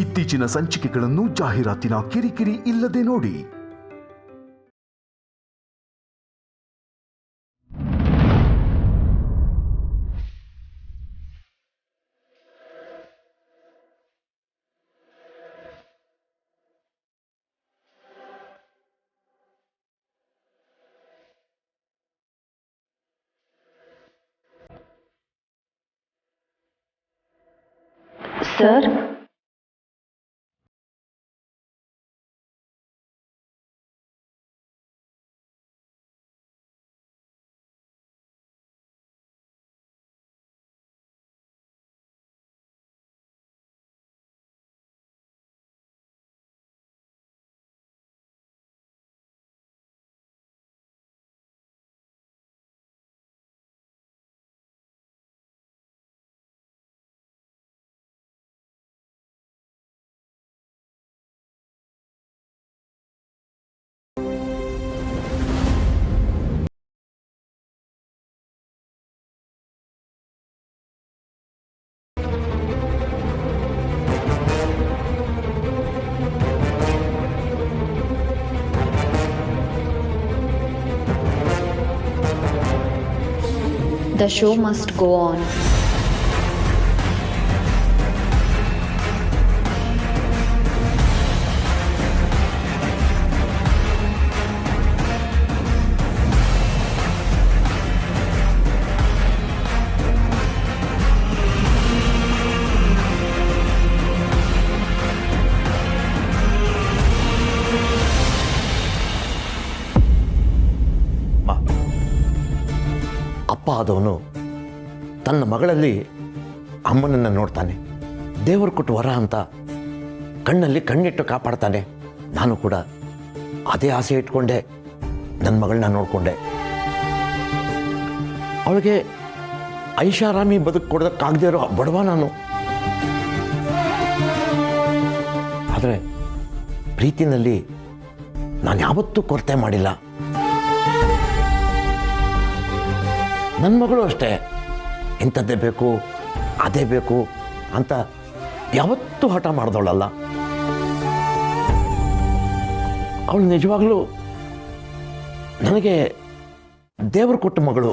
ಇತ್ತೀಚಿನ ಸಂಚಿಕೆಗಳನ್ನು ಜಾಹೀರಾತಿನ ಕಿರಿಕಿರಿ ಇಲ್ಲದೆ ನೋಡಿ. Sir, the show must go on. ಅಪ್ಪ ಆದವನು ತನ್ನ ಮಗಳಲ್ಲಿ ಅಮ್ಮನನ್ನು ನೋಡ್ತಾನೆ. ದೇವರು ಕೊಟ್ಟು ವರ ಅಂತ ಕಣ್ಣಲ್ಲಿ ಕಣ್ಣಿಟ್ಟು ಕಾಪಾಡ್ತಾನೆ. ನಾನು ಕೂಡ ಅದೇ ಆಸೆ ಇಟ್ಕೊಂಡೆ ನನ್ನ ಮಗಳನ್ನ ನೋಡಿಕೊಂಡೆ. ಅವಳಿಗೆ ಐಷಾರಾಮಿ ಬದುಕು ಕೊಡೋದಕ್ಕಾಗದೇ ಇರೋ ಬಡವ ನಾನು. ಆದರೆ ಪ್ರೀತಿನಲ್ಲಿ ನಾನು ಯಾವತ್ತೂ ಕೊರತೆ ಮಾಡಿಲ್ಲ. ನನ್ನ ಮಗಳು ಅಷ್ಟೇ, ಇಂಥದ್ದೇ ಬೇಕು ಅದೇ ಬೇಕು ಅಂತ ಯಾವತ್ತೂ ಹಠ ಮಾಡಿದವಳಲ್ಲ. ಅವಳು ನಿಜವಾಗ್ಲೂ ನನಗೆ ದೇವರು ಕೊಟ್ಟ ಮಗಳು.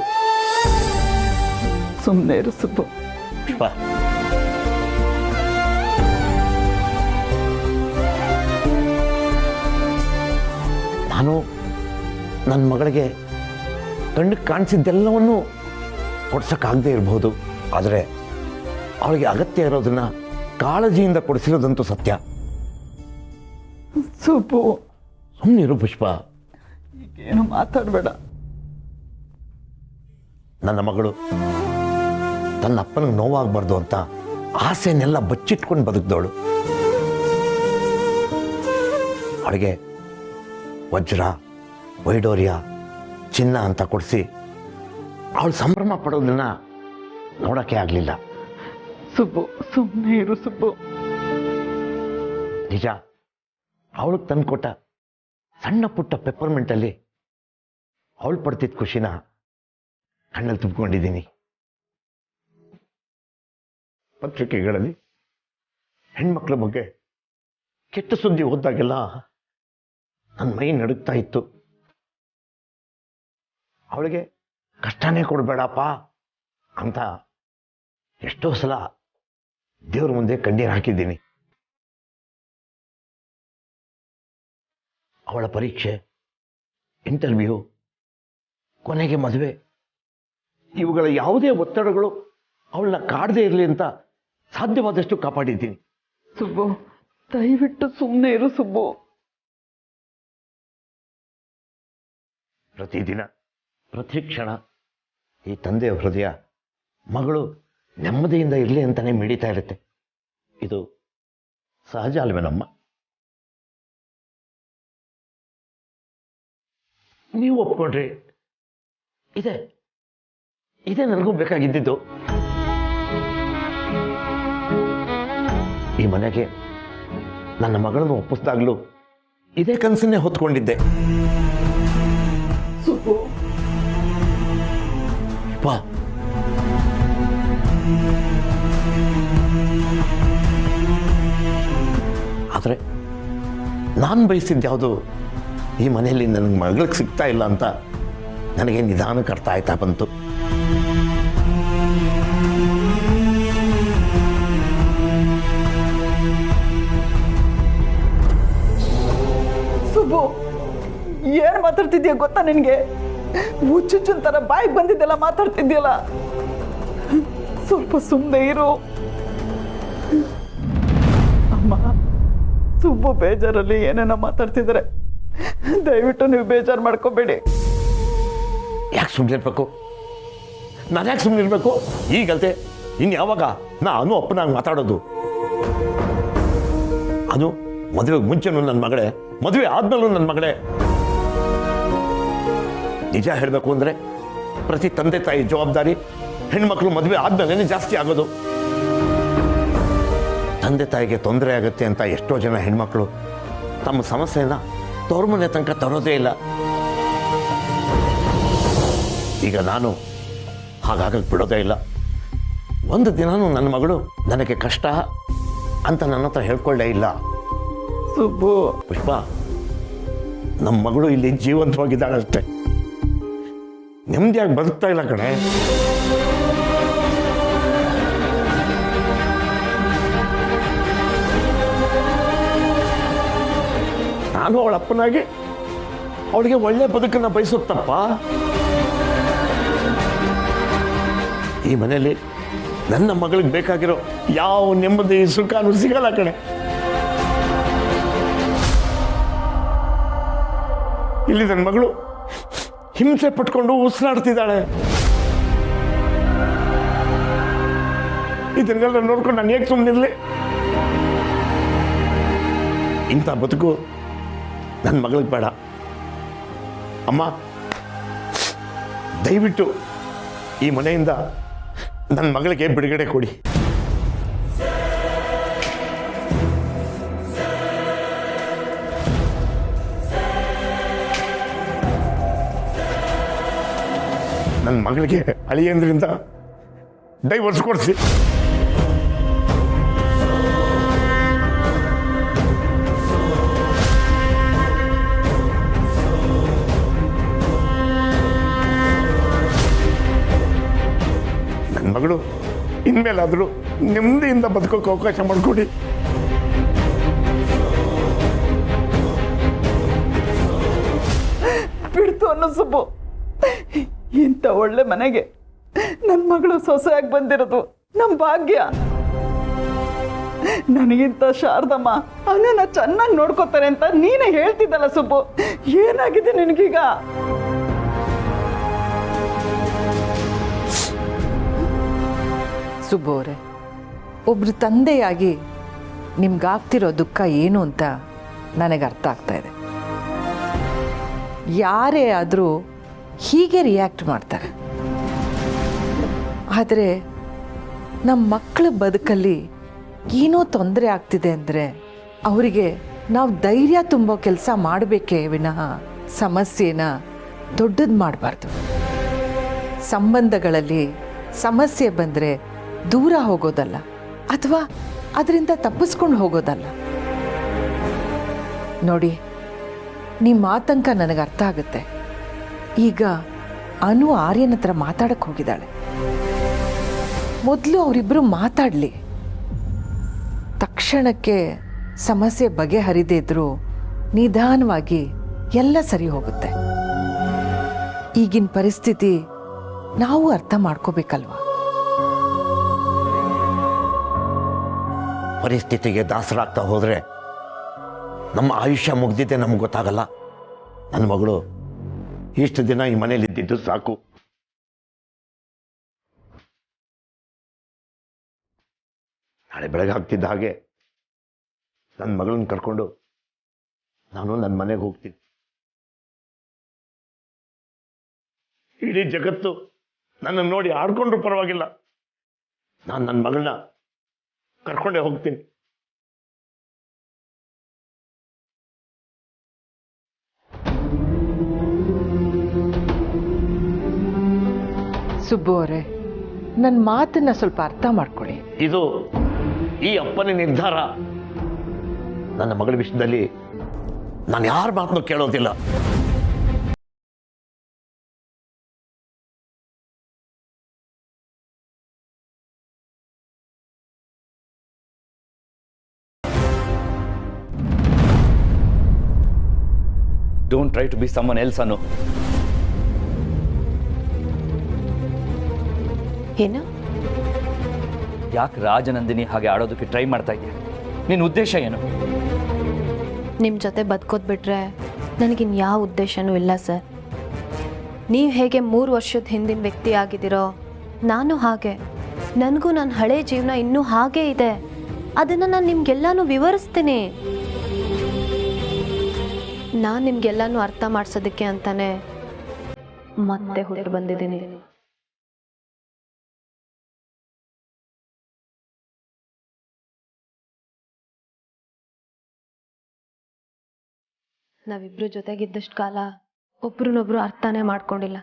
ಸುಮ್ಮನೆ ಸುಬ್ಬು. ನಾನು ನನ್ನ ಮಗಳಿಗೆ ಕಣ್ಣಿಗೆ ಕಾಣಿಸಿದ್ದೆಲ್ಲವನ್ನೂ ಕೊಡ್ಸೋಕ್ಕಾಗದೇ ಇರ್ಬೋದು, ಆದರೆ ಅವಳಿಗೆ ಅಗತ್ಯ ಇರೋದನ್ನ ಕಾಳಜಿಯಿಂದ ಕೊಡಿಸಿರೋದಂತೂ ಸತ್ಯ. ಸುಬ್ಬು, ಸುಮ್ಮನಿರು ಪುಷ್ಪ. ಈಗೇನು ಮಾತಾಡಬೇಡ. ನನ್ನ ಮಗಳು ತನ್ನ ಅಪ್ಪನಿಗೆ ನೋವಾಗಬಾರ್ದು ಅಂತ ಆಸೆನೆಲ್ಲ ಬಚ್ಚಿಟ್ಕೊಂಡು ಬದುಕಿದವಳು. ಅವಳಿಗೆ ವಜ್ರ, ವೈಡೂರ್ಯ, ಚಿನ್ನ ಅಂತ ಕೊಡಿಸಿ ಅವಳು ಸಂಭ್ರಮ ಪಡೋದನ್ನ ನೋಡೋಕ್ಕೆ ಆಗಲಿಲ್ಲ. ಸುಬ್ಬು, ಸುಮ್ಮನೆ ಇರು ಸುಬ್ಬು. ನಿಜ, ಅವಳಿಗೆ ತಂದುಕೊಟ್ಟ ಸಣ್ಣ ಪುಟ್ಟ ಪೆಪ್ಪರ್ಮೆಂಟಲ್ಲಿ ಅವಳು ಪಡ್ತಿದ್ದ ಖುಷಿನ ಕಣ್ಣಲ್ಲಿ ತುಂಬಿಕೊಂಡಿದ್ದೀನಿ. ಪತ್ರಿಕೆಗಳಲ್ಲಿ ಹೆಣ್ಮಕ್ಳ ಬಗ್ಗೆ ಕೆಟ್ಟ ಸುದ್ದಿ ಓದಿದಾಗೆಲ್ಲ ನನ್ನ ಮೈ ನಡುಗ್ತಾ ಇತ್ತು. ಅವಳಿಗೆ ಕಷ್ಟನೇ ಕೊಡಬೇಡಪ್ಪ ಅಂತ ಎಷ್ಟೋ ಸಲ ದೇವ್ರ ಮುಂದೆ ಕಣ್ಣೀರು ಹಾಕಿದ್ದೀನಿ. ಅವಳ ಪರೀಕ್ಷೆ, ಇಂಟರ್ವ್ಯೂ, ಕೊನೆಗೆ ಮದುವೆ, ಇವುಗಳ ಯಾವುದೇ ಒತ್ತಡಗಳು ಅವಳನ್ನ ಕಾಡದೇ ಇರಲಿ ಅಂತ ಸಾಧ್ಯವಾದಷ್ಟು ಕಾಪಾಡಿದ್ದೀನಿ. ಸುಬ್ಬು, ದಯವಿಟ್ಟು ಸುಮ್ಮನೆ ಇರು ಸುಬ್ಬು. ಪ್ರತಿದಿನ ಪ್ರತಿ ಕ್ಷಣ ಈ ತಂದೆಯ ಹೃದಯ ಮಗಳು ನೆಮ್ಮದಿಯಿಂದ ಇರಲಿ ಅಂತಾನೆ ಮಿಡಿತಾ ಇರುತ್ತೆ. ಇದು ಸಹಜ ಅಲ್ವೇನಮ್ಮ? ನೀವು ಒಪ್ಕೊಂಡ್ರಿ, ಇದೇ ನನಗೂ ಬೇಕಾಗಿದ್ದಿದ್ದು. ಈ ಮನೆಗೆ ನನ್ನ ಮಗಳನ್ನು ಒಪ್ಪಿಸಿದಾಗಲೂ ಇದೇ ಕನಸನ್ನೇ ಹೊತ್ಕೊಂಡಿದ್ದೆ. ಸುಬ್ಬು, ಬಾ. ಆದರೆ ನಾನು ಬಯಸಿದ್ದು ಯಾವುದು ಈ ಮನೆಯಲ್ಲಿ ನನಗೆ ಮಗಳಿಗೆ ಸಿಗ್ತಾ ಇಲ್ಲ ಅಂತ ನನಗೆ ನಿಧಾನಕ್ಕೆ ಅರ್ಥ ಆಯ್ತಾ ಬಂತು. ಸುಬ್ಬು, ಏನು ಮಾತಾಡ್ತಿದ್ಯಾ ಗೊತ್ತಾ ನಿನಗೆ? ಹುಚ್ಚುಚ್ಚನ್ ಥರ ಬಾಯಿಗೆ ಬಂದಿದ್ದೆಲ್ಲ ಮಾತಾಡ್ತಿದ್ಯಲ್ಲ. ಸ್ವಲ್ಪ ಸುಮ್ಮನೆ ಇರು ಅಮ್ಮ. ಸುಬ್ಬು ಬೇಜಾರಲ್ಲಿ ಏನೇನೋ ಮಾತಾಡ್ತಿದ್ದಾರೆ, ದಯವಿಟ್ಟು ನೀವು ಬೇಜಾರು ಮಾಡ್ಕೋಬೇಡಿ. ಯಾಕೆ ಸುಮ್ಮನೆ ಇರಬೇಕು? ನಾನು ಯಾಕೆ ಸುಮ್ಮನೆ ಇರಬೇಕು? ಈಗಲ್ತೆ ಇನ್ನು ಯಾವಾಗ ನಾನು ಅಪ್ಪನಾಗಿ ಮಾತಾಡೋದು? ಅದು ಮದುವೆಗೆ ಮುಂಚೆನೂ ನನ್ನ ಮಗಳೇ, ಮದುವೆ ಆದ್ಮೇಲೂ ನನ್ನ ಮಗಳೇ. ನಿಜ ಹೇಳಬೇಕು ಅಂದರೆ ಪ್ರತಿ ತಂದೆ ತಾಯಿ ಜವಾಬ್ದಾರಿ ಹೆಣ್ಮಕ್ಳು ಮದುವೆ ಆದ್ಮೇಲೆ ಜಾಸ್ತಿ ಆಗೋದು. ತಂದೆ ತಾಯಿಗೆ ತೊಂದರೆ ಆಗುತ್ತೆ ಅಂತ ಎಷ್ಟೋ ಜನ ಹೆಣ್ಮಕ್ಳು ತಮ್ಮ ಸಮಸ್ಯೆನ ತವ್ರ ಮನೆ ತನಕ ತರೋದೇ ಇಲ್ಲ. ಈಗ ನಾನು ಹಾಗಾಗಕ್ಕೆ ಬಿಡೋದೇ ಇಲ್ಲ. ಒಂದು ದಿನಾನು ನನ್ನ ಮಗಳು ನನಗೆ ಕಷ್ಟ ಅಂತ ನನ್ನ ಹತ್ರ ಹೇಳ್ಕೊಳ್ಳೇ ಇಲ್ಲ. ಸುಬ್ಬು, ಪುಷ್ಪ, ನಮ್ಮ ಮಗಳು ಇಲ್ಲಿ ಜೀವಂತವಾಗಿದ್ದಾಳಷ್ಟೆ, ನೆಮ್ಮದಿಯಾಗಿ ಬದುಕ್ತಾ ಇಲ್ಲ ಕಣೆ. ನಾನು ಅವಳ ಅಪ್ಪನಾಗಿ ಅವಳಿಗೆ ಒಳ್ಳೆ ಬದುಕನ್ನು ಬಯಸುತ್ತಪ್ಪ. ಈ ಮನೆಯಲ್ಲಿ ನನ್ನ ಮಗಳಿಗೆ ಬೇಕಾಗಿರೋ ಯಾವ ನೆಮ್ಮದಿ ಸುಖನೂ ಸಿಗಲ್ಲ ಕಣೆ. ಇಲ್ಲಿ ನನ್ನ ಮಗಳು ಹಿಂಸೆ ಪಟ್ಕೊಂಡು ಉಸಿರಾಡ್ತಿದ್ದಾಳೆ. ಇದನ್ನೆಲ್ಲ ನೋಡ್ಕೊಂಡು ನಾನು ಹೇಗೆ ಸುಮ್ಮನಿರಲಿ? ಇಂಥ ಬದುಕು ನನ್ನ ಮಗಳಿಗೆ ಬೇಡ. ಅಮ್ಮ, ದಯವಿಟ್ಟು ಈ ಮನೆಯಿಂದ ನನ್ನ ಮಗಳಿಗೆ ಬಿಡುಗಡೆ ಕೊಡಿ. ನನ್ನ ಮಗಳಿಗೆ ಅಳಿಯಂದ್ರಿಂದ ಡೈವರ್ಸ್ ಕೊಡಿಸಿ. ನನ್ನ ಮಗಳು ಇನ್ಮೇಲಾದರೂ ನೆಮ್ಮದಿಯಿಂದ ಬದುಕೋಕೆ ಅವಕಾಶ ಮಾಡಿಕೊಡಿ. ಬಿಡ್ತು ಅನ್ನೋ ಸುಬ್ಬು. ಇಂಥ ಒಳ್ಳೆ ಮನೆಗೆ ನನ್ನ ಮಗಳು ಸೊಸೆಯಾಗಿ ಬಂದಿರೋದು ನಮ್ಮ ಭಾಗ್ಯ. ನನಗಿಂತ ಶಾರದಮ್ಮ ಅವನನ್ನ ಚೆನ್ನಾಗಿ ನೋಡ್ಕೋತಾರೆ ಅಂತ ನೀನೇ ಹೇಳ್ತಿದ್ದಲ್ಲ ಸುಬ್ಬು. ಏನಾಗಿದೆ ನಿನಗೀಗ? ಸುಬ್ಬು ಅವರೇ, ಒಬ್ರು ತಂದೆಯಾಗಿ ನಿಮ್ಗಾಗ್ತಿರೋ ದುಃಖ ಏನು ಅಂತ ನನಗೆ ಅರ್ಥ ಆಗ್ತಾ ಇದೆ. ಯಾರೇ ಆದರೂ ಹೀಗೆ ರಿಯಾಕ್ಟ್ ಮಾಡ್ತಾರೆ. ಆದರೆ ನಮ್ಮ ಮಕ್ಕಳ ಬದುಕಲ್ಲಿ ಏನೋ ತೊಂದರೆ ಆಗ್ತಿದೆ ಅಂದರೆ ಅವರಿಗೆ ನಾವು ಧೈರ್ಯ ತುಂಬೋ ಕೆಲಸ ಮಾಡಬೇಕೇ ವಿನಃ ಸಮಸ್ಯೆನ ದೊಡ್ಡದು ಮಾಡಬಾರ್ದು. ಸಂಬಂಧಗಳಲ್ಲಿ ಸಮಸ್ಯೆ ಬಂದರೆ ದೂರ ಹೋಗೋದಲ್ಲ, ಅಥವಾ ಅದರಿಂದ ತಪ್ಪಿಸ್ಕೊಂಡು ಹೋಗೋದಲ್ಲ. ನೋಡಿ, ನಿಮ್ಮ ಆತಂಕ ನನಗೆ ಅರ್ಥ ಆಗುತ್ತೆ. ಈಗ ಅನು ಆರ್ಯನ ಹತ್ರ ಮಾತಾಡಕ್ಕೆ ಹೋಗಿದ್ದಾಳೆ. ಮೊದಲು ಅವರಿಬ್ಬರು ಮಾತಾಡಲಿ. ತಕ್ಷಣಕ್ಕೆ ಸಮಸ್ಯೆ ಬಗೆಹರಿದೇ ಇದ್ರೂ ನಿಧಾನವಾಗಿ ಎಲ್ಲ ಸರಿ ಹೋಗುತ್ತೆ. ಈಗಿನ ಪರಿಸ್ಥಿತಿ ನಾವು ಅರ್ಥ ಮಾಡ್ಕೋಬೇಕಲ್ವಾ? ಪರಿಸ್ಥಿತಿಗೆ ದಾಸರಾಗ್ತಾ ಹೋದರೆ ನಮ್ಮ ಆಯುಷ್ಯ ಮುಗ್ದಿದ್ದೆ ನಮ್ಗೆ ಗೊತ್ತಾಗಲ್ಲ. ನನ್ನ ಮಗಳು ಇಷ್ಟು ದಿನ ಈ ಮನೇಲಿ ಇದ್ದಿದ್ದು ಸಾಕು. ನಾಳೆ ಬೆಳಗ್ಗೆ ಆಗ್ತಿದ್ದ ಹಾಗೆ ನನ್ನ ಮಗಳನ್ನ ಕರ್ಕೊಂಡು ನಾನು ನನ್ನ ಮನೆಗೆ ಹೋಗ್ತೀನಿ. ಇಡೀ ಜಗತ್ತು ನನ್ನನ್ನು ನೋಡಿ ಆಡ್ಕೊಂಡ್ರು ಪರವಾಗಿಲ್ಲ, ನಾನು ನನ್ನ ಮಗಳನ್ನ ಕರ್ಕೊಂಡೇ ಹೋಗ್ತೀನಿ. ಸುಬ್ಬು ಅವರೇ, ನನ್ನ ಮಾತನ್ನ ಸ್ವಲ್ಪ ಅರ್ಥ ಮಾಡ್ಕೊಳ್ಳಿ. ಇದು ಈ ಅಪ್ಪನ ನಿರ್ಧಾರ. ನನ್ನ ಮಗಳ ವಿಷಯದಲ್ಲಿ ನಾನು ಯಾರ ಮಾತನ್ನು ಕೇಳೋದಿಲ್ಲ. Don't try to be someone else ಅನ್ನು. ಏನು? ಯಾಕೆ ರಾಜನಂದಿನಿ ಹಾಗೆ ಆಡೋದಕ್ಕೆ ಟ್ರೈ ಮಾಡ್ತಾ ಇದೆಯಾ? ನಿನ್ನ ಉದ್ದೇಶ ಏನು? ನಿಮ್ಮ ಜೊತೆ ಬದುಕೋದು ಬಿಟ್ರೆ ನನಗಿನ್ ಯಾವ ಉದ್ದೇಶನೂ ಇಲ್ಲ ಸರ್. ನೀವು ಹೇಗೆ 3 ವರ್ಷದ ಹಿಂದಿನ ವ್ಯಕ್ತಿ ಆಗಿದ್ದೀರೋ ನಾನು ಹಾಗೆ. ನನಗೂ ನನ್ನ ಹಳೆ ಜೀವನ ಇನ್ನೂ ಹಾಗೇ ಇದೆ. ಅದನ್ನು ನಾನು ನಿಮ್ಗೆಲ್ಲಾನು ವಿವರಿಸ್ತೀನಿ. ನಾನು ನಿಮ್ಗೆಲ್ಲಾನು ಅರ್ಥ ಮಾಡಿಸೋದಕ್ಕೆ ಅಂತಾನೆ ಮತ್ತೆ ಹುಡುಗಿ ಬಂದಿದ್ದೀನಿ. ನಾವಿಬ್ರು ಜೊತೆಗಿದ್ದಷ್ಟು ಕಾಲ ಒಬ್ರನ್ನೊಬ್ರು ಅರ್ಥನೇ ಮಾಡ್ಕೊಂಡಿಲ್ಲ.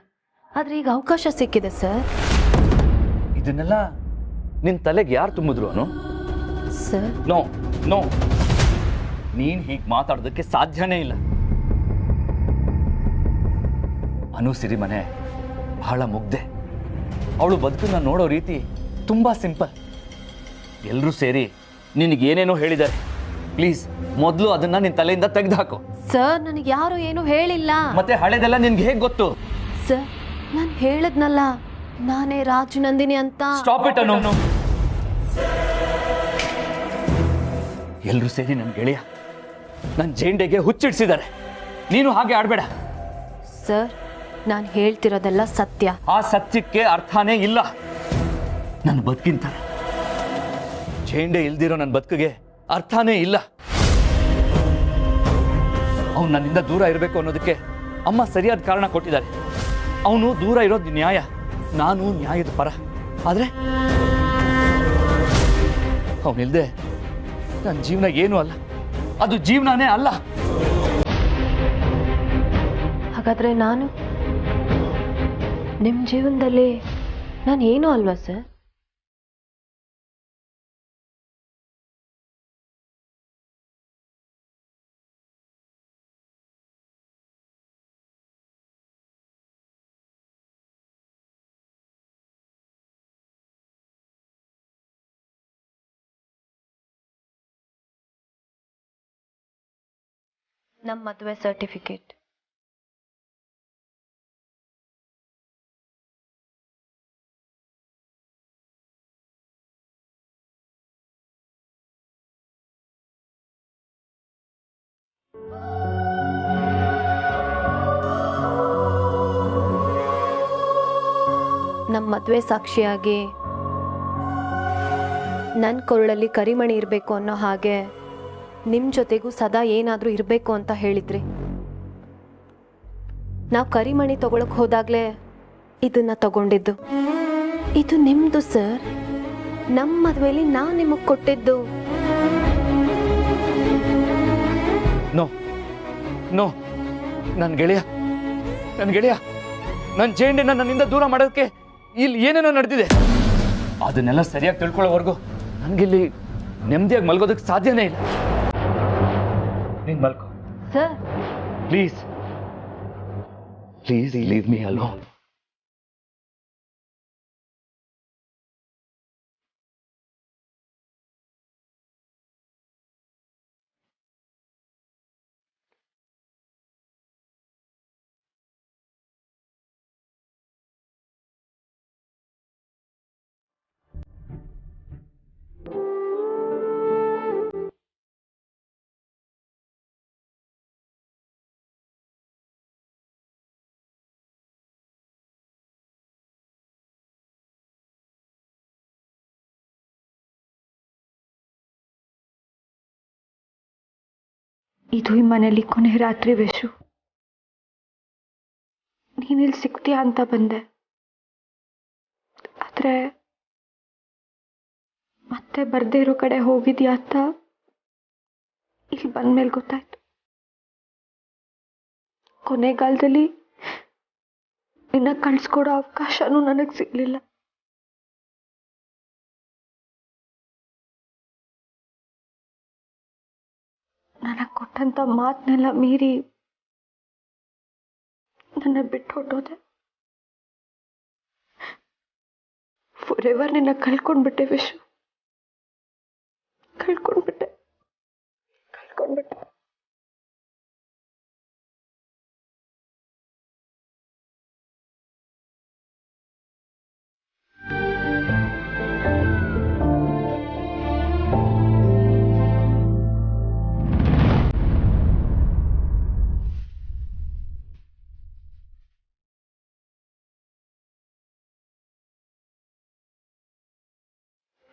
ಆದ್ರೆ ಈಗ ಅವಕಾಶ ಸಿಕ್ಕಿದೆ ಸರ್. ಇದನ್ನೆಲ್ಲ ನಿನ್ನ ತಲೆಗೆ ಯಾರು ತುಂಬಿದ್ರು ಅನು? ಸರ್ ನೋ ನೋ, ನೀನು ಹೀಗೆ ಮಾತಾಡೋದಕ್ಕೆ ಸಾಧ್ಯನೇ ಇಲ್ಲ. ಅನು ಸಿರಿಮನೆ ಬಹಳ ಮುಗ್ಧೆ. ಅವಳು ಬದುಕನ್ನ ನೋಡೋ ರೀತಿ ತುಂಬ ಸಿಂಪಲ್. ಎಲ್ಲರೂ ಸೇರಿ ನಿನಗೇನೇನೋ ಹೇಳಿದ್ದಾರೆ. ಪ್ಲೀಸ್ ಮೊದಲು ಅದನ್ನ ನಿನ್ನ ತಲೆಯಿಂದ ತೆಗೆದುಹಾಕು. ಸರ್ ನನಗೆ ಯಾರು ಏನು ಹೇಳಿಲ್ಲ. ಮತ್ತೆ ಹಳೆದೆಲ್ಲ ನಿನ್ಗೆ ಹೇಗೆ ಗೊತ್ತು? ಸರ್ ನಾನು ಹೇಳದ್ನಲ್ಲ, ನಾನೇ ರಾಜನಂದಿನಿ ಅಂತ. ಸ್ಟಾಪ್ ಇಟ್ ಅನು. ಎಲ್ಲರೂ ಸೇರಿ ನನ್ನ ಗೆಳೆಯ ನನ್ನ ಜೇಂಡೆಗೆ ಹುಚ್ಚಿಡ್ಸಿದ್ದಾರೆ. ನೀನು ಹಾಗೆ ಆಡಬೇಡ. ಸರ್ ನಾನು ಹೇಳ್ತಿರೋದೆಲ್ಲ ಸತ್ಯ. ಆ ಸತ್ಯಕ್ಕೆ ಅರ್ಥನೇ ಇಲ್ಲ. ನನ್ನ ಬದುಕಿಂತ ಜೇಂಡೆ ಇಲ್ದಿರೋ ನನ್ನ ಬದುಕಿಗೆ ಅರ್ಥನೇ ಇಲ್ಲ. ಅವನು ನನ್ನಿಂದ ದೂರ ಇರಬೇಕು ಅನ್ನೋದಕ್ಕೆ ಅಮ್ಮ ಸರಿಯಾದ ಕಾರಣ ಕೊಟ್ಟಿದ್ದಾರೆ. ಅವನು ದೂರ ಇರೋದು ನ್ಯಾಯ, ನಾನು ನ್ಯಾಯದ ಪರ. ಆದರೆ ಅವನಿಲ್ದೆ ನನ್ನ ಜೀವನ ಏನೂ ಅಲ್ಲ, ಅದು ಜೀವನನೇ ಅಲ್ಲ. ಹಾಗಾದ್ರೆ ನಾನು ನಿಮ್ಮ ಜೀವನದಲ್ಲಿ ನಾನು ಏನೂ ಅಲ್ವಾ ಸರ್? ನಮ್ಮ ಮದುವೆ ಸರ್ಟಿಫಿಕೇಟ್. ನಮ್ಮ ಮದುವೆ ಸಾಕ್ಷಿಯಾಗಿ ನನ್ನ ಕೊರಳಲ್ಲಿ ಕರಿಮಣಿ ಇರಬೇಕು ಅನ್ನೋ ಹಾಗೆ ನಿಮ್ಮ ಜೊತೆಗೂ ಸದಾ ಏನಾದರೂ ಇರಬೇಕು ಅಂತ ಹೇಳಿದ್ರಿ. ನಾವು ಕರಿಮಣಿ ತಗೊಳಕ್ ಹೋದಾಗಲೇ ಇದನ್ನ ತಗೊಂಡಿದ್ದು. ಇದು ನಿಮ್ಮದು ಸರ್. ನಮ್ಮ ಮದುವೆಯಲ್ಲಿ ನಾನು ನಿಮಗೆ ಕೊಟ್ಟಿದ್ದು. ನೋ ನೋ, ನನ್ನ ಗೆಳೆಯ ನನ್ನ ಜೇಂಡೆನ ನನ್ನಿಂದ ದೂರ ಮಾಡೋದಕ್ಕೆ ಇಲ್ಲಿ ಏನೇನೋ ನಡೆದಿದೆ. ಅದನ್ನೆಲ್ಲ ಸರಿಯಾಗಿ ತಿಳ್ಕೊಳ್ಳೋವರೆಗೂ ನನಗಿಲ್ಲಿ ನೆಮ್ಮದಿಯಾಗಿ ಮಲ್ಗೋದಕ್ಕೆ ಸಾಧ್ಯನೇ ಇಲ್ಲ. ನೀನು ಮಲ್ಕೋ sir. Please please leave me alone. ಇದು ಈ ಮನೇಲಿ ಕೊನೆ ರಾತ್ರಿ ವೇಷು. ನೀನಿಲ್ಲಿ ಸಿಗ್ತೀಯಾ ಅಂತ ಬಂದೆ. ಆದ್ರೆ ಮತ್ತೆ ಬರ್ದೇ ಇರೋ ಕಡೆ ಹೋಗಿದ್ಯಾ ಅಂತ ಇಲ್ಲಿ ಬಂದ್ಮೇಲೆ ಗೊತ್ತಾಯ್ತು. ಕೊನೆಗಾಲದಲ್ಲಿ ನಿನ್ನ ಕಳ್ಸ್ಕೊಡೋ ಅವಕಾಶನೂ ನನಗೆ ಸಿಗ್ಲಿಲ್ಲ. ಕೊಟ್ಟಂಥ ಮಾತನ್ನೆಲ್ಲ ಮೀರಿ ನನ್ನ ಬಿಟ್ಟು ಹೊಟ್ಟೋದೆ. ಫಾರೆವರ್ ನಿನ್ನ ಕಳ್ಕೊಂಡ್ಬಿಟ್ಟೆ ವಿಶು, ಕಳ್ಕೊಂಡ್ಬಿಟ್ಟೆ.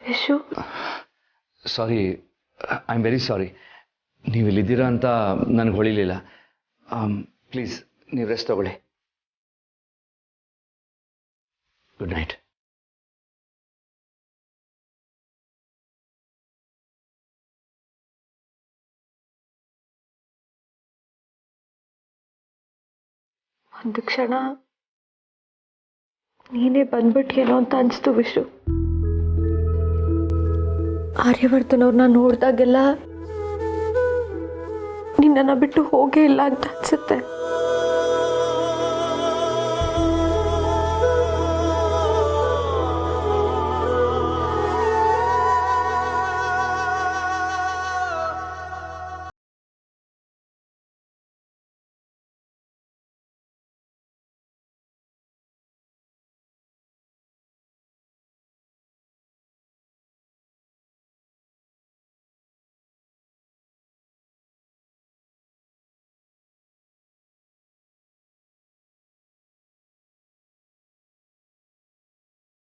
ವಿಶು, ಸಾರಿ, ಐ ಆಮ್ ವೆರಿ ಸಾರಿ. ನೀವು ಇಲ್ಲಿದ್ದೀರಾ ಅಂತ ನನಗೆ ಹೊಳಿಲಿಲ್ಲ. ಪ್ಲೀಸ್ ನೀವು ರೆಸ್ಟ್ ತಗೊಳ್ಳಿ. Good night. ಒಂದು ಕ್ಷಣ ನೀನೇ ಬಂದ್ಬಿಟ್ಟೇನೋ ಅಂತ ಅನಿಸ್ತು ವಿಶು. ಆರ್ಯವರ್ಧನ್ ಅವ್ರನ್ನ ನೋಡಿದಾಗೆಲ್ಲ ನಿನ್ನನ್ನು ಬಿಟ್ಟು ಹೋಗೇ ಇಲ್ಲ ಅಂತ ಅನ್ಸುತ್ತೆ.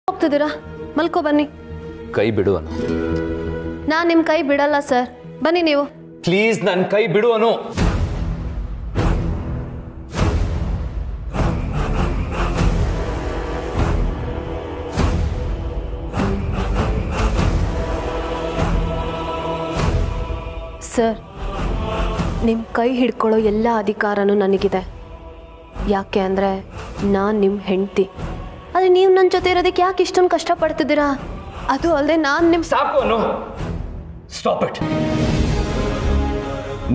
ಹೋಗ್ತಿದ್ದೀರಾ? ಮಲ್ಕೋ ಬನ್ನಿ. ಕೈ ಬಿಡು ಅನು. ನಾನು ನಿಮ್ಮ ಕೈ ಬಿಡಲ್ಲ ಸರ್, ಬನ್ನಿ ನೀವು. ಪ್ಲೀಸ್ ನನ್ನ ಕೈ ಬಿಡು ಅನು. ಸರ್, ನಿಮ್ಮ ಕೈ ಹಿಡ್ಕೊಳ್ಳೋ ಎಲ್ಲ ಅಧಿಕಾರನೂ ನನಗಿದೆ. ಯಾಕೆ ಅಂದರೆ ನಾನು ನಿಮ್ಮ ಹೆಂಡತಿ. ಆದರೆ ನೀವು ನನ್ನ ಜೊತೆ ಇರೋದಕ್ಕೆ ಯಾಕೆ ಇಷ್ಟೊಂದು ಕಷ್ಟಪಡ್ತಿದ್ದೀರಾ? ಅದು ಅಲ್ಲದೆ ನಾನು ನಿಮ್ಮ... ಸಾಕು ಅನು, ಸ್ಟಾಪ್ ಇಟ್.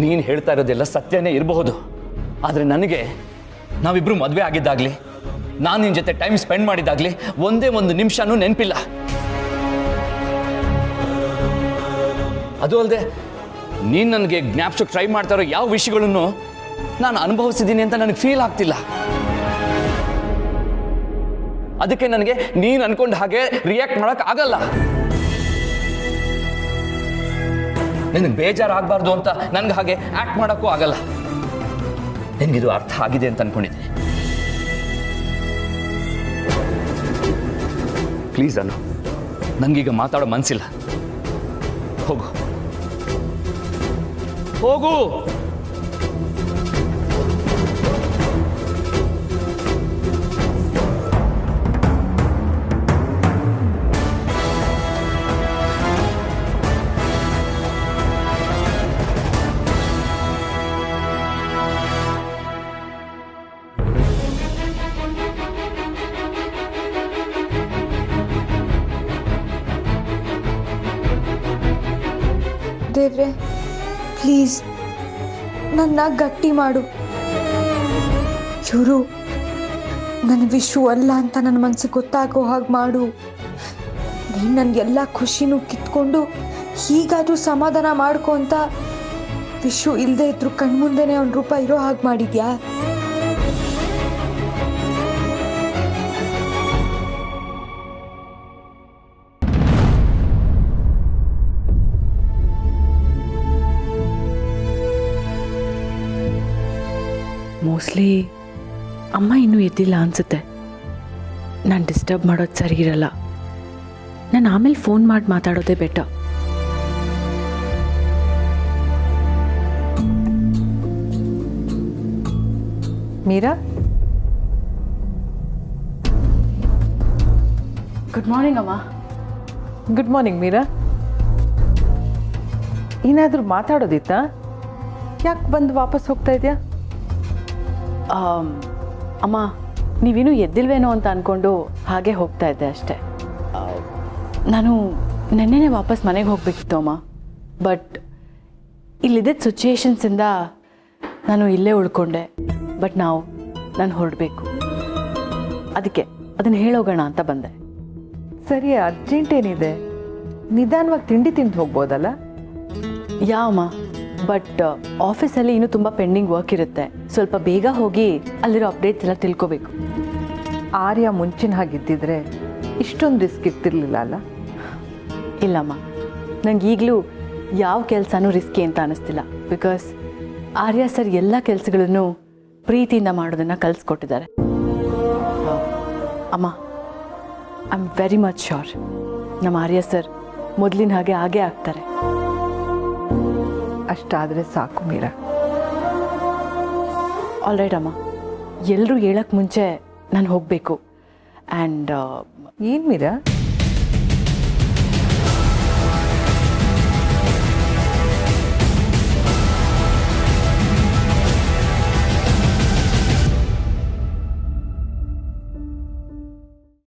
ನೀನು ಹೇಳ್ತಾ ಇರೋದೆಲ್ಲ ಸತ್ಯನೇ ಇರಬಹುದು, ಆದರೆ ನನಗೆ ನಾವಿಬ್ರು ಮದುವೆ ಆಗಿದ್ದಾಗಲಿ, ನಾನು ನಿನ್ನ ಜೊತೆ ಟೈಮ್ ಸ್ಪೆಂಡ್ ಮಾಡಿದ್ದಾಗಲಿ ಒಂದೇ ಒಂದು ನಿಮಿಷನೂ ನೆನಪಿಲ್ಲ. ಅದು ಅಲ್ಲದೆ ನೀನು ನನಗೆ ಜ್ಞಾಪಿಸೋಕೆ ಟ್ರೈ ಮಾಡ್ತಾ ಇರೋ ಯಾವ ವಿಷಯಗಳನ್ನು ನಾನು ಅನುಭವಿಸಿದ್ದೀನಿ ಅಂತ ನನಗೆ ಫೀಲ್ ಆಗ್ತಿಲ್ಲ. ಅದಕ್ಕೆ ನನಗೆ ನೀನು ಅನ್ಕೊಂಡ ಹಾಗೆ ರಿಯಾಕ್ಟ್ ಮಾಡಕ್ ಆಗಲ್ಲ. ನಿನಗೆ ಬೇಜಾರಾಗಬಾರ್ದು ಅಂತ ನನ್ಗೆ ಹಾಗೆ ಆಕ್ಟ್ ಮಾಡೋಕ್ಕೂ ಆಗಲ್ಲ. ನಿನಗಿದು ಅರ್ಥ ಆಗಿದೆ ಅಂತ ಅನ್ಕೊಂಡಿದ್ದೀನಿ. ಪ್ಲೀಸ್ ಅನು, ನನಗೀಗ ಮಾತಾಡೋ ಮನಸ್ಸಿಲ್ಲ. ಹೋಗು ಹೋಗು. ದೇವ್ರೆ, ಪ್ಲೀಸ್ ನನ್ನ ಗಟ್ಟಿ ಮಾಡು. ಇವರು ನನ್ನ ವಿಶು ಅಲ್ಲ ಅಂತ ನನ್ನ ಮನಸ್ಸಿಗೆ ಗೊತ್ತಾಗೋ ಹಾಗೆ ಮಾಡು. ನೀನು ನನಗೆಲ್ಲ ಖುಷಿನೂ ಕಿತ್ಕೊಂಡು ಹೀಗಾದರೂ ಸಮಾಧಾನ ಮಾಡ್ಕೊ ಅಂತ ವಿಶು ಇಲ್ಲದೆ ಇದ್ರು ಕಣ್ಮುಂದೆನೇ ಅವನ ರೂಪ ಇರೋ ಹಾಗೆ ಮಾಡಿದ್ಯಾ? ಮೋಸ್ಟ್ಲಿ ಅಮ್ಮ ಇನ್ನೂ ಎದ್ದಿಲ್ಲ ಅನಿಸುತ್ತೆ. ನಾನು ಡಿಸ್ಟರ್ಬ್ ಮಾಡೋದು ಸರಿ ಇರಲ್ಲ. ನಾನು ಆಮೇಲೆ ಫೋನ್ ಮಾಡಿ ಮಾತಾಡೋದೇ ಬೆಟರ್. ಮೀರಾ, ಗುಡ್ ಮಾರ್ನಿಂಗ್ ಅಮ್ಮ. Good morning Meera. ಏನಾದರೂ ಮಾತಾಡೋದಿತ್ತಾ? ಯಾಕೆ ಬಂದು ವಾಪಸ್ ಹೋಗ್ತಾ ಇದೆಯಾ? ಅಮ್ಮ, ನೀವಿನ್ನೂ ಎದ್ದಿಲ್ವೇನೋ ಅಂತ ಅಂದ್ಕೊಂಡು ಹಾಗೆ ಹೋಗ್ತಾ ಇದ್ದೆ ಅಷ್ಟೆ. ನಾನು ನೆನ್ನೆನೇ ವಾಪಸ್ ಮನೆಗೆ ಹೋಗಬೇಕಿತ್ತು ಅಮ್ಮ. ಬಟ್ ಇಲ್ಲಿದ್ದ ಸಿಚುಯೇಷನ್ಸಿಂದ ನಾನು ಇಲ್ಲೇ ಉಳ್ಕೊಂಡೆ. ಬಟ್ ನಾನು ಹೊರಡಬೇಕು, ಅದಕ್ಕೆ ಅದನ್ನು ಹೇಳೋಗೋಣ ಅಂತ ಬಂದೆ. ಸರಿ, ಅರ್ಜೆಂಟ್ ಏನಿದೆ? ನಿಧಾನವಾಗಿ ತಿಂಡಿ ತಿಂದು ಹೋಗ್ಬೋದಲ್ಲ? ಯಾವಮ್ಮ, ಬಟ್ ಆಫೀಸಲ್ಲಿ ಇನ್ನೂ ತುಂಬ ಪೆಂಡಿಂಗ್ ವರ್ಕ್ ಇರುತ್ತೆ. ಸ್ವಲ್ಪ ಬೇಗ ಹೋಗಿ ಅಲ್ಲಿರೋ ಅಪ್ಡೇಟ್ಸ್ ಎಲ್ಲ ತಿಳ್ಕೊಬೇಕು. ಆರ್ಯ ಮುಂಚಿನ ಹಾಗಿದ್ದಿದ್ರೆ ಇಷ್ಟೊಂದು ರಿಸ್ಕ್ ಇರ್ತಿರ್ಲಿಲ್ಲ ಅಲ್ಲ? ಇಲ್ಲಮ್ಮ, ನಂಗೆ ಈಗಲೂ ಯಾವ ಕೆಲಸನೂ ರಿಸ್ಕಿ ಅಂತ ಅನ್ನಿಸ್ತಿಲ್ಲ. ಬಿಕಾಸ್ ಆರ್ಯ ಸರ್ ಎಲ್ಲ ಕೆಲಸಗಳನ್ನು ಪ್ರೀತಿಯಿಂದ ಮಾಡೋದನ್ನು ಕಲಿಸ್ಕೊಟ್ಟಿದ್ದಾರೆ. ಅಮ್ಮ, I am very much sure ನಮ್ಮ ಆರ್ಯ ಸರ್ ಮೊದಲಿನ ಹಾಗೆ ಆಗ್ತಾರೆ. ಅಷ್ಟಾದರೆ ಸಾಕು ಮೀರಾ. ಆಲ್ ರೈಟ್ ಅಮ್ಮ, ಎಲ್ಲರೂ ಹೇಳೋಕ್ಕೆ ಮುಂಚೆ ನಾನು ಹೋಗಬೇಕು. ಆ್ಯಂಡ್ ಏನು ಮೀರಾ?